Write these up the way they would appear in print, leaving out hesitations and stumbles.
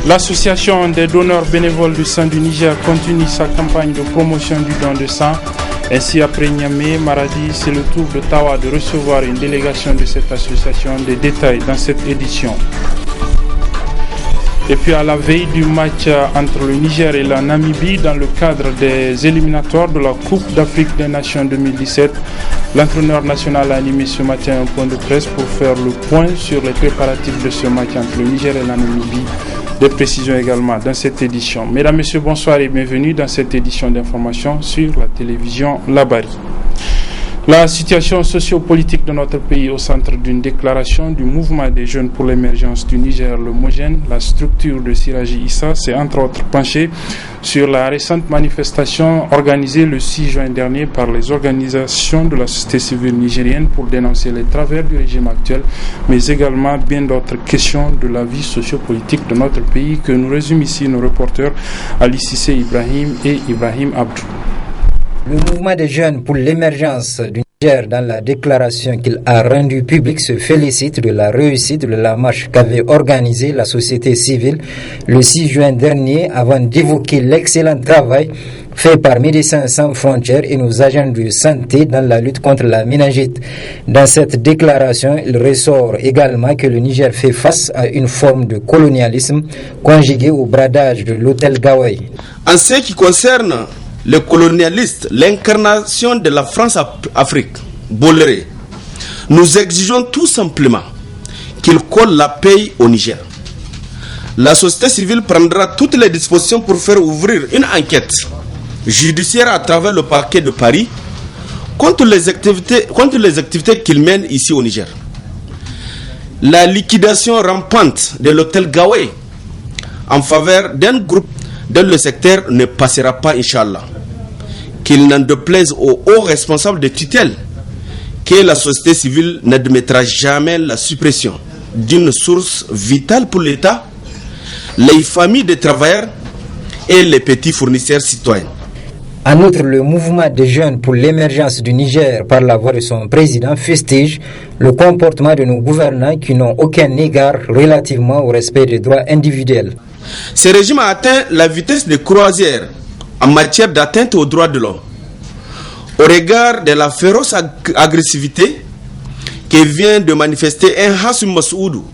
L'association des donneurs bénévoles du sang du Niger continue sa campagne de promotion du don de sang. Ainsi, après Niamey, Maradi, c'est le tour de Tawa de recevoir une délégation de cette association. Des détails dans cette édition. Et puis à la veille du match entre le Niger et la Namibie dans le cadre des éliminatoires de la Coupe d'Afrique des Nations 2017, l'entraîneur national a animé ce matin un point de presse pour faire le point sur les préparatifs de ce match entre le Niger et la Namibie. Des précisions également dans cette édition. Mesdames, Messieurs, bonsoir et bienvenue dans cette édition d'information sur la télévision Labari. La situation sociopolitique de notre pays au centre d'une déclaration du mouvement des jeunes pour l'émergence du Niger, le MOJEN, la structure de Siraji Issa, s'est entre autres penchée sur la récente manifestation organisée le 6 juin dernier par les organisations de la société civile nigérienne pour dénoncer les travers du régime actuel, mais également bien d'autres questions de la vie sociopolitique de notre pays que nous résument ici nos reporters Ali Cissé Ibrahim et Ibrahim Abdou. Le mouvement des jeunes pour l'émergence du Niger, dans la déclaration qu'il a rendue publique, se félicite de la réussite de la marche qu'avait organisée la société civile le 6 juin dernier avant d'évoquer l'excellent travail fait par Médecins sans frontières et nos agents de santé dans la lutte contre la méningite. Dans cette déclaration, il ressort également que le Niger fait face à une forme de colonialisme conjuguée au bradage de l'hôtel Gawai. En ce qui concerne les colonialistes, l'incarnation de la France-Afrique, Bolloré, nous exigeons tout simplement qu'il colle la paix au Niger. La société civile prendra toutes les dispositions pour faire ouvrir une enquête judiciaire à travers le parquet de Paris contre les activités qu'il mène ici au Niger. La liquidation rampante de l'hôtel Gawai en faveur d'un groupe dans le secteur ne passera pas, Inch'Allah. Qu'il n'en déplaise aux hauts responsables de tutelle que la société civile n'admettra jamais la suppression d'une source vitale pour l'État, les familles des travailleurs et les petits fournisseurs citoyens. En outre, le mouvement des jeunes pour l'émergence du Niger, par la voix de son président, fustige le comportement de nos gouvernants qui n'ont aucun égard relativement au respect des droits individuels. Ce régime a atteint la vitesse de croisière en matière d'atteinte aux droits de l'homme. Au regard de la féroce agressivité que vient de manifester un Hassoum Massoudou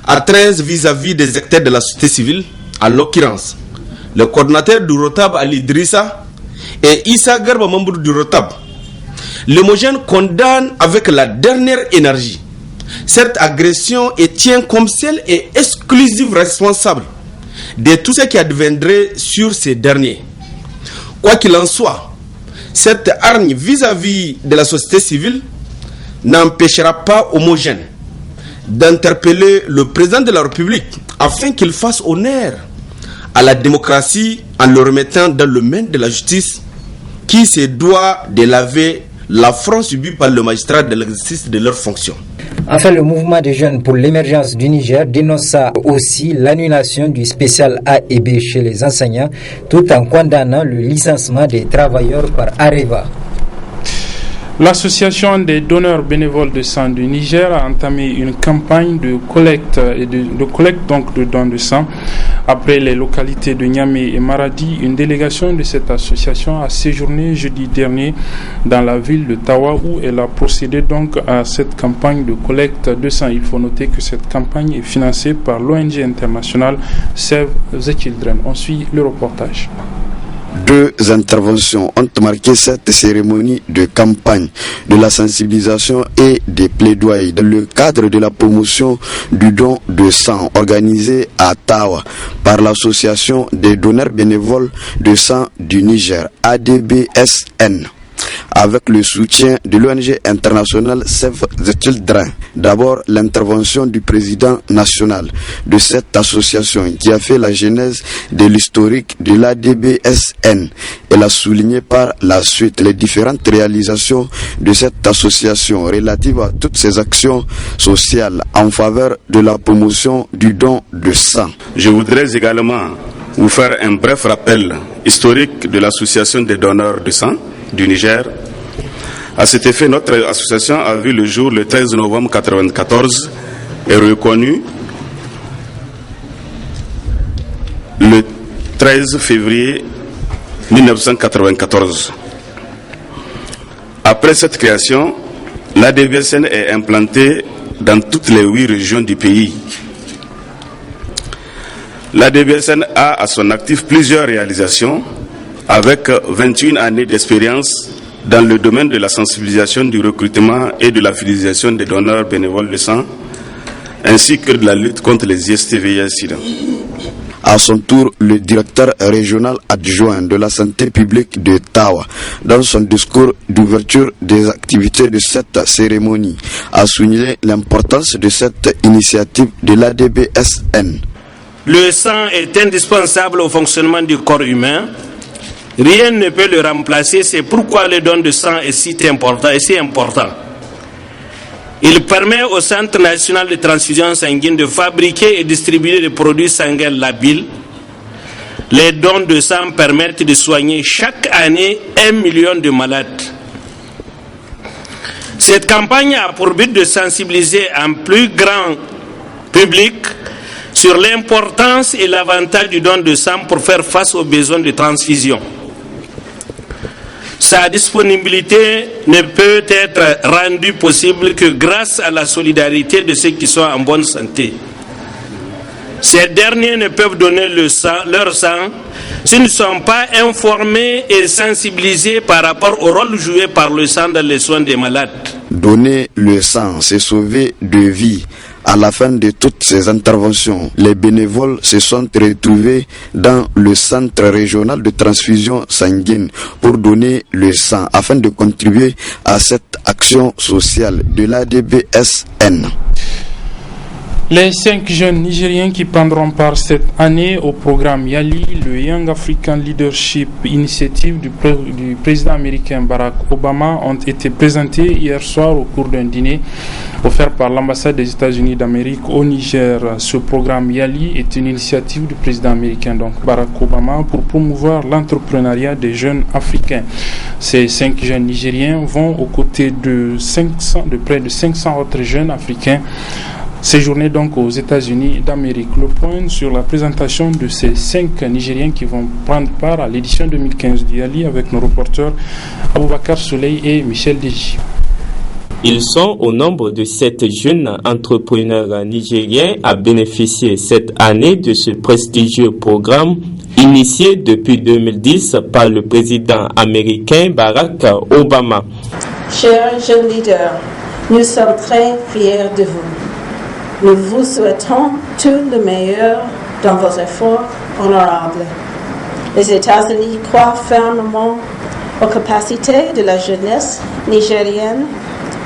à 13 vis-à-vis des acteurs de la société civile, en l'occurrence le coordinateur du Rotab Ali Idrissa et Issa Garba, membre du Rotab, le MOJEN condamne avec la dernière énergie cette agression et tient comme seul et exclusif responsable de tout ce qui adviendrait sur ces derniers. Quoi qu'il en soit, cette hargne vis-à-vis de la société civile n'empêchera pas au MOJEN d'interpeller le président de la République afin qu'il fasse honneur à la démocratie en le remettant dans le main de la justice qui se doit de laver l'affront subi par le magistrat de l'exercice de leurs fonctions. Enfin, le mouvement des jeunes pour l'émergence du Niger dénonça aussi l'annulation du spécial A et B chez les enseignants, tout en condamnant le licenciement des travailleurs par Areva. L'association des donneurs bénévoles de sang du Niger a entamé une campagne de collecte donc de dons de sang. Après les localités de Niamey et Maradi, une délégation de cette association a séjourné jeudi dernier dans la ville de Tawa où elle a procédé donc à cette campagne de collecte de sang. Il faut noter que cette campagne est financée par l'ONG internationale Save the Children. On suit le reportage. 2 interventions ont marqué cette cérémonie de campagne de la sensibilisation et des plaidoyers dans le cadre de la promotion du don de sang organisé à Tawa par l'association des donneurs bénévoles de sang du Niger, ADBSN, avec le soutien de l'ONG internationale Save the Children. D'abord, l'intervention du président national de cette association qui a fait la genèse de l'historique de l'ADBSN. Elle a souligné par la suite les différentes réalisations de cette association relatives à toutes ses actions sociales en faveur de la promotion du don de sang. Je voudrais également vous faire un bref rappel historique de l'association des donneurs de sang du Niger. À cet effet, notre association a vu le jour le 13 novembre 1994 et reconnue le 13 février 1994. Après cette création, l'ADBSN est implantée dans toutes les 8 régions du pays. L'ADBSN a à son actif plusieurs réalisations avec 21 années d'expérience dans le domaine de la sensibilisation, du recrutement et de la fidélisation des donneurs bénévoles de sang, ainsi que de la lutte contre les IST-VIH-Sida. À son tour, le directeur régional adjoint de la santé publique de Tawa, dans son discours d'ouverture des activités de cette cérémonie, a souligné l'importance de cette initiative de l'ADBSN. Le sang est indispensable au fonctionnement du corps humain. Rien ne peut le remplacer, c'est pourquoi le don de sang est si important. Il permet au Centre national de transfusion sanguine de fabriquer et distribuer des produits sanguins labiles. Les dons de sang permettent de soigner chaque année 1 million de malades. Cette campagne a pour but de sensibiliser un plus grand public sur l'importance et l'avantage du don de sang pour faire face aux besoins de transfusion. Sa disponibilité ne peut être rendue possible que grâce à la solidarité de ceux qui sont en bonne santé. Ces derniers ne peuvent donner leur sang s'ils ne sont pas informés et sensibilisés par rapport au rôle joué par le sang dans les soins des malades. Donner le sang, c'est sauver de vies. À la fin de toutes ces interventions, les bénévoles se sont retrouvés dans le centre régional de transfusion sanguine pour donner le sang afin de contribuer à cette action sociale de l'ADBSN. Les 5 jeunes Nigériens qui prendront part cette année au programme YALI, le Young African Leadership Initiative du président américain Barack Obama, ont été présentés hier soir au cours d'un dîner offert par l'ambassade des États-Unis d'Amérique au Niger. Ce programme YALI est une initiative du président américain Barack Obama pour promouvoir l'entrepreneuriat des jeunes africains. Ces 5 jeunes Nigériens vont aux côtés de près de 500 autres jeunes africains séjourner donc aux États-Unis d'Amérique. Le point sur la présentation de ces 5 Nigériens qui vont prendre part à l'édition 2015 du YALI avec nos reporters Aboubakar Souley et Michel Deji. Ils sont au nombre de 7 jeunes entrepreneurs nigériens à bénéficier cette année de ce prestigieux programme initié depuis 2010 par le président américain Barack Obama. Chers jeunes leaders, nous sommes très fiers de vous. Nous vous souhaitons tout le meilleur dans vos efforts honorables. Les États-Unis croient fermement aux capacités de la jeunesse nigérienne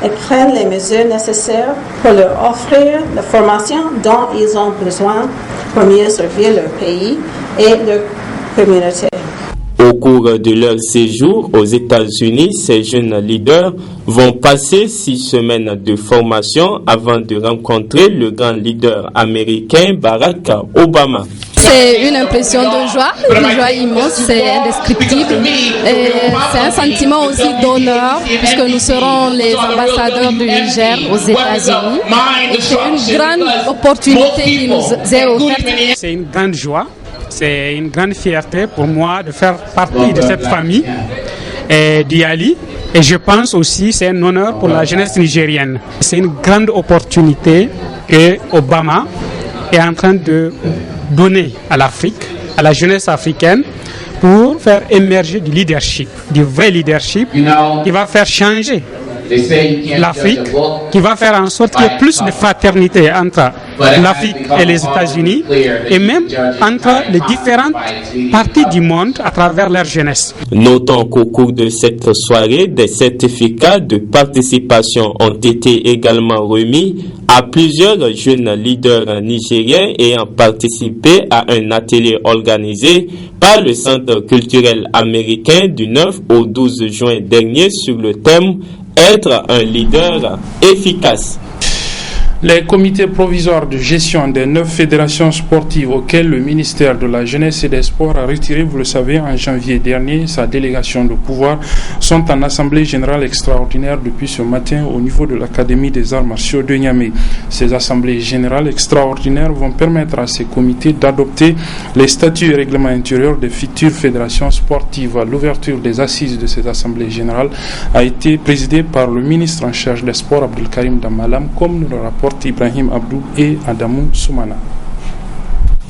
et prennent les mesures nécessaires pour leur offrir la formation dont ils ont besoin pour mieux servir leur pays et leur communauté. Au cours de leur séjour aux États-Unis, ces jeunes leaders vont passer 6 semaines de formation avant de rencontrer le grand leader américain Barack Obama. C'est une impression de joie immense, c'est indescriptible. Et c'est un sentiment aussi d'honneur puisque nous serons les ambassadeurs du Niger aux États-Unis. Et c'est une grande opportunité qui nous est offerte. C'est une grande joie. C'est une grande fierté pour moi de faire partie de cette famille d'YALI. Et je pense aussi que c'est un honneur pour la jeunesse nigérienne. C'est une grande opportunité que Obama est en train de donner à l'Afrique, à la jeunesse africaine, pour faire émerger du leadership, du vrai leadership qui va faire changer l'Afrique, qui va faire en sorte qu'il y ait plus de fraternité entre l'Afrique et les États-Unis et même entre les différentes parties du monde à travers leur jeunesse. Notons qu'au cours de cette soirée, des certificats de participation ont été également remis à plusieurs jeunes leaders nigériens ayant participé à un atelier organisé par le Centre culturel américain du 9 au 12 juin dernier sur le thème « Être un leader efficace ». Les comités provisoires de gestion des 9 fédérations sportives auxquelles le ministère de la Jeunesse et des Sports a retiré, vous le savez, en janvier dernier, sa délégation de pouvoir, sont en assemblée générale extraordinaire depuis ce matin au niveau de l'Académie des arts martiaux de Niamey. Ces assemblées générales extraordinaires vont permettre à ces comités d'adopter les statuts et règlements intérieurs des futures fédérations sportives. L'ouverture des assises de ces assemblées générales a été présidée par le ministre en charge des sports, Abdelkarim Damalam, comme nous le rapporte Ibrahim Abdou et Adamou Soumana.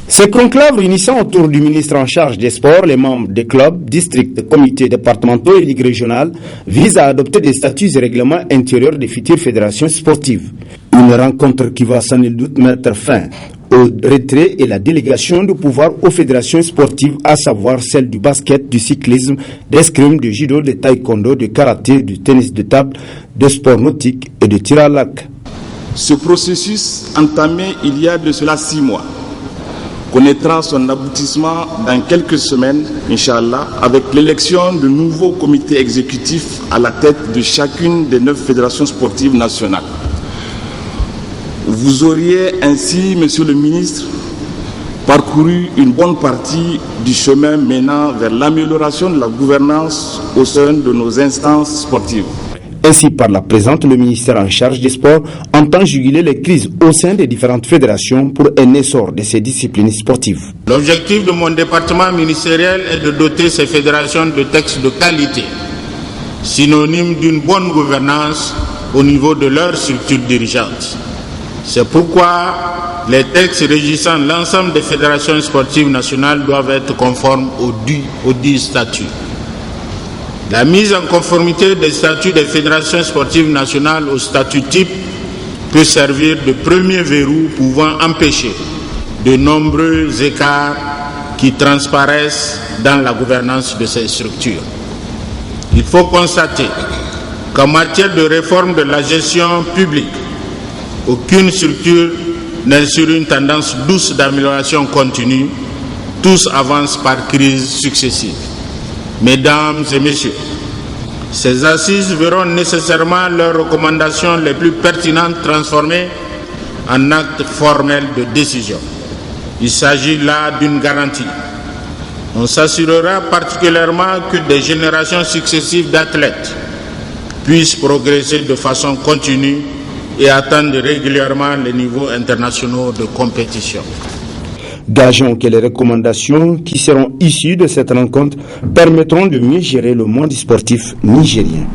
Ce conclave réunissant autour du ministre en charge des sports, les membres des clubs, districts, comités départementaux et ligues régionales vise à adopter des statuts et règlements intérieurs des futures fédérations sportives. Une rencontre qui va sans nul doute mettre fin au retrait et la délégation de pouvoir aux fédérations sportives, à savoir celles du basket, du cyclisme, d'escrime, de judo, de taekwondo, de karaté, du tennis de table, de sport nautique et de tir à l'arc. Ce processus, entamé il y a de cela 6 mois, connaîtra son aboutissement dans quelques semaines, Inch'Allah, avec l'élection de nouveaux comités exécutifs à la tête de chacune des 9 fédérations sportives nationales. Vous auriez ainsi, Monsieur le ministre, parcouru une bonne partie du chemin menant vers l'amélioration de la gouvernance au sein de nos instances sportives. Ainsi, par la présente, le ministère en charge des sports entend juguler les crises au sein des différentes fédérations pour un essor de ces disciplines sportives. L'objectif de mon département ministériel est de doter ces fédérations de textes de qualité, synonyme d'une bonne gouvernance au niveau de leur structure dirigeante. C'est pourquoi les textes régissant l'ensemble des fédérations sportives nationales doivent être conformes aux 10 statuts. La mise en conformité des statuts des fédérations sportives nationales au statut type peut servir de premier verrou pouvant empêcher de nombreux écarts qui transparaissent dans la gouvernance de ces structures. Il faut constater qu'en matière de réforme de la gestion publique, aucune structure n'est sur une tendance douce d'amélioration continue, tous avancent par crises successives. Mesdames et messieurs, ces assises verront nécessairement leurs recommandations les plus pertinentes transformées en actes formels de décision. Il s'agit là d'une garantie. On s'assurera particulièrement que des générations successives d'athlètes puissent progresser de façon continue et atteindre régulièrement les niveaux internationaux de compétition. Gageons que les recommandations qui seront issues de cette rencontre permettront de mieux gérer le monde sportif nigérien.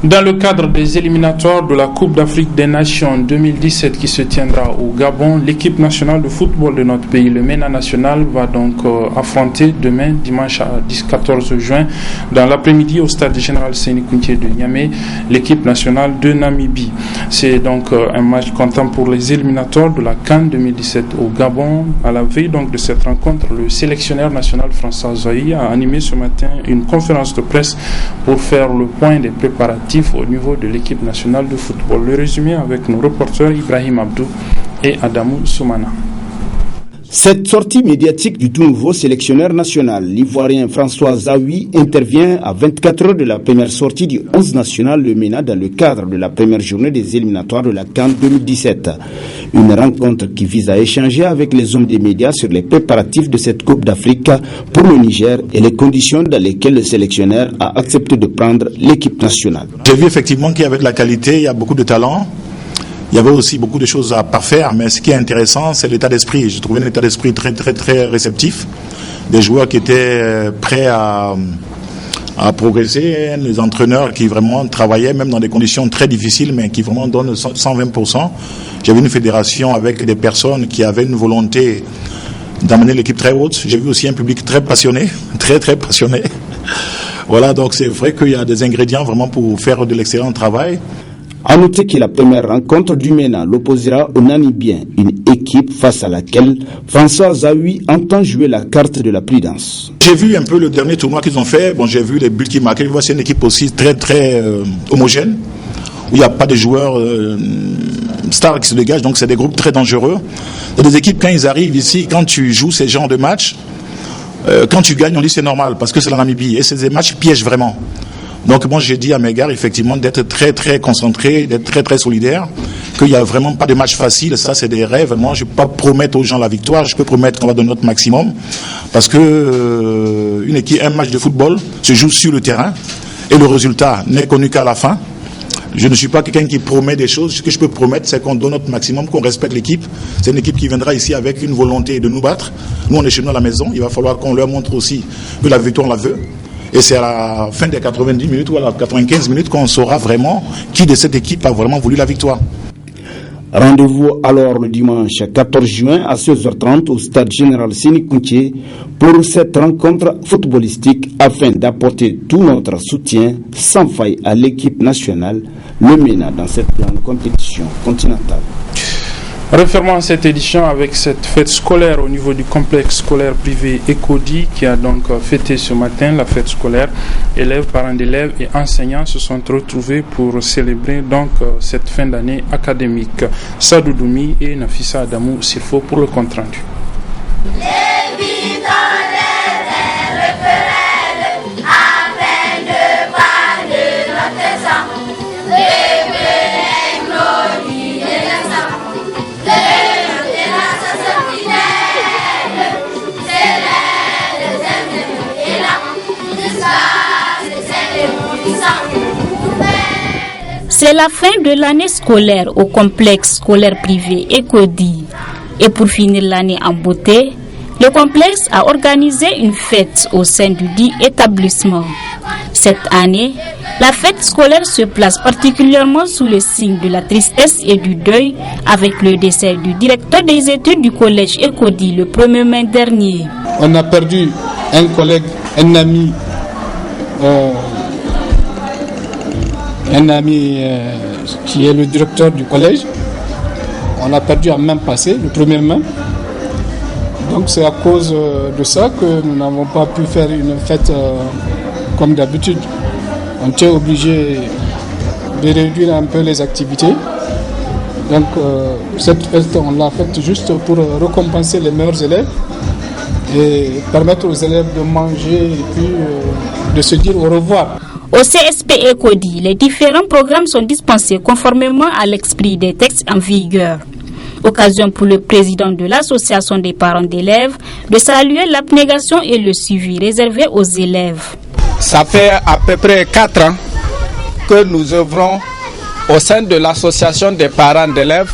Dans le cadre des éliminatoires de la Coupe d'Afrique des Nations 2017 qui se tiendra au Gabon, l'équipe nationale de football de notre pays, le MENA national, va donc affronter demain, dimanche 14 juin, dans l'après-midi au stade général Séni Kountié de Niamey, l'équipe nationale de Namibie. C'est donc un match comptant pour les éliminatoires de la CAN 2017 au Gabon. À la veille donc de cette rencontre, le sélectionneur national François Zaï a animé ce matin une conférence de presse pour faire le point des préparatifs au niveau de l'équipe nationale de football. Le résumé avec nos reporters Ibrahim Abdou et Adamou Soumana. Cette sortie médiatique du tout nouveau sélectionneur national, l'Ivoirien François Zaï, intervient à 24 heures de la première sortie du 11 national le MENA dans le cadre de la première journée des éliminatoires de la CAN 2017. Une rencontre qui vise à échanger avec les hommes des médias sur les préparatifs de cette Coupe d'Afrique pour le Niger et les conditions dans lesquelles le sélectionneur a accepté de prendre l'équipe nationale. J'ai vu effectivement qu'il y avait de la qualité, il y a beaucoup de talent. Il y avait aussi beaucoup de choses à parfaire, mais ce qui est intéressant, c'est l'état d'esprit. J'ai trouvé un état d'esprit très, très, très réceptif. Des joueurs qui étaient prêts à progresser, les entraîneurs qui vraiment travaillaient, même dans des conditions très difficiles, mais qui vraiment donnent 120%. J'avais une fédération avec des personnes qui avaient une volonté d'amener l'équipe très haute. J'ai vu aussi un public très passionné, très, très passionné. Voilà, donc c'est vrai qu'il y a des ingrédients vraiment pour faire de l'excellent travail. A noter que la première rencontre du MENA l'opposera au Namibien, une équipe face à laquelle François Zaï entend jouer la carte de la prudence. J'ai vu un peu le dernier tournoi qu'ils ont fait. Bon, j'ai vu les buts qu'ils marquaient. C'est une équipe aussi très très homogène, où il n'y a pas de joueurs stars qui se dégagent, donc c'est des groupes très dangereux. Il y a des équipes, quand ils arrivent ici, quand tu joues ces genres de matchs, quand tu gagnes, on dit c'est normal, parce que c'est la Namibie, et c'est des matchs pièges vraiment. Donc moi j'ai dit à mes gars effectivement d'être très très concentré, d'être très très solidaire. qu'il n'y a vraiment pas de match facile. Ça, c'est des rêves. Moi, je ne peux pas promettre aux gens la victoire. Je peux promettre qu'on va donner notre maximum. Parce que un match de football se joue sur le terrain et le résultat n'est connu qu'à la fin. Je ne suis pas quelqu'un qui promet des choses. Ce que je peux promettre, c'est qu'on donne notre maximum, qu'on respecte l'équipe. C'est une équipe qui viendra ici avec une volonté de nous battre. Nous, on est chez nous à la maison. Il va falloir qu'on leur montre aussi que la victoire, on la veut. Et c'est à la fin des 90 minutes ou à la 95 minutes qu'on saura vraiment qui de cette équipe a vraiment voulu la victoire. Rendez-vous alors le dimanche 14 juin à 16h30 au stade général Séni Kountché pour cette rencontre footballistique afin d'apporter tout notre soutien sans faille à l'équipe nationale, le MENA, dans cette grande compétition continentale. Refermons cette édition avec cette fête scolaire au niveau du complexe scolaire privé Ecodi qui a donc fêté ce matin la fête scolaire. Élèves, parents d'élèves et enseignants se sont retrouvés pour célébrer donc cette fin d'année académique. Sadou Doumi et Nafissa Adamou Sirfo pour le compte rendu. C'est la fin de l'année scolaire au complexe scolaire privé Ecodi. Et pour finir l'année en beauté, le complexe a organisé une fête au sein du dit établissement. Cette année, la fête scolaire se place particulièrement sous le signe de la tristesse et du deuil avec le décès du directeur des études du collège Ecodi le 1er mai dernier. On a perdu un collègue, un ami qui est le directeur du collège. On l'a perdu en mai passé, le 1er mai. Donc c'est à cause de ça que nous n'avons pas pu faire une fête comme d'habitude. On était obligé de réduire un peu les activités. Donc cette fête, on l'a faite juste pour récompenser les meilleurs élèves et permettre aux élèves de manger et puis de se dire au revoir. Au CSP Ecodi, les différents programmes sont dispensés conformément à l'esprit des textes en vigueur. Occasion pour le président de l'association des parents d'élèves de saluer l'abnégation et le suivi réservé aux élèves. Ça fait à peu près 4 ans que nous œuvrons au sein de l'association des parents d'élèves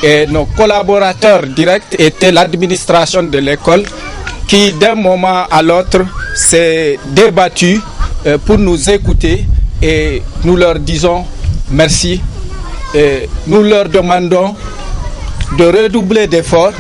et nos collaborateurs directs étaient l'administration de l'école qui d'un moment à l'autre s'est débattue pour nous écouter et nous leur disons merci et nous leur demandons de redoubler d'efforts.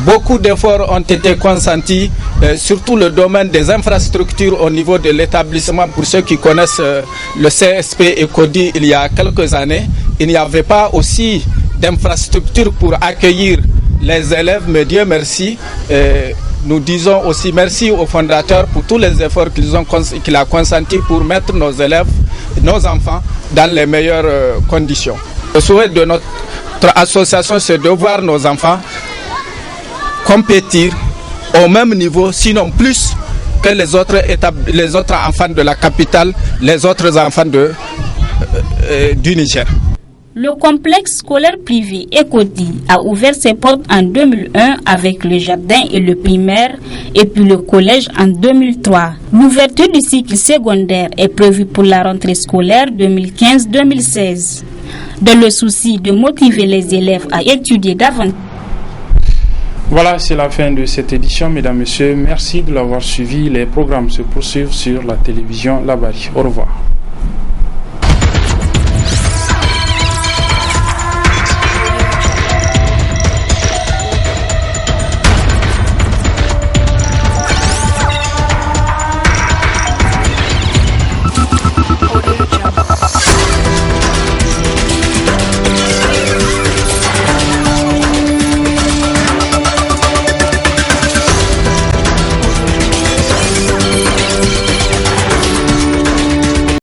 Beaucoup d'efforts ont été consentis, surtout le domaine des infrastructures au niveau de l'établissement. Pour ceux qui connaissent le CSP Ecodi il y a quelques années, il n'y avait pas aussi d'infrastructures pour accueillir les élèves, mais Dieu merci. Nous disons aussi merci aux fondateurs pour tous les efforts qu'il a consentis pour mettre nos élèves, nos enfants dans les meilleures conditions. Le souhait de notre association, c'est de voir nos enfants compétir au même niveau, sinon plus que les autres enfants de la capitale, les autres enfants du Niger. Le complexe scolaire privé Ecodi a ouvert ses portes en 2001 avec le jardin et le primaire et puis le collège en 2003. L'ouverture du cycle secondaire est prévue pour la rentrée scolaire 2015-2016. Dans le souci de motiver les élèves à étudier davantage. Voilà, c'est la fin de cette édition, mesdames, messieurs. Merci de l'avoir suivi. Les programmes se poursuivent sur la télévision Labari. Au revoir.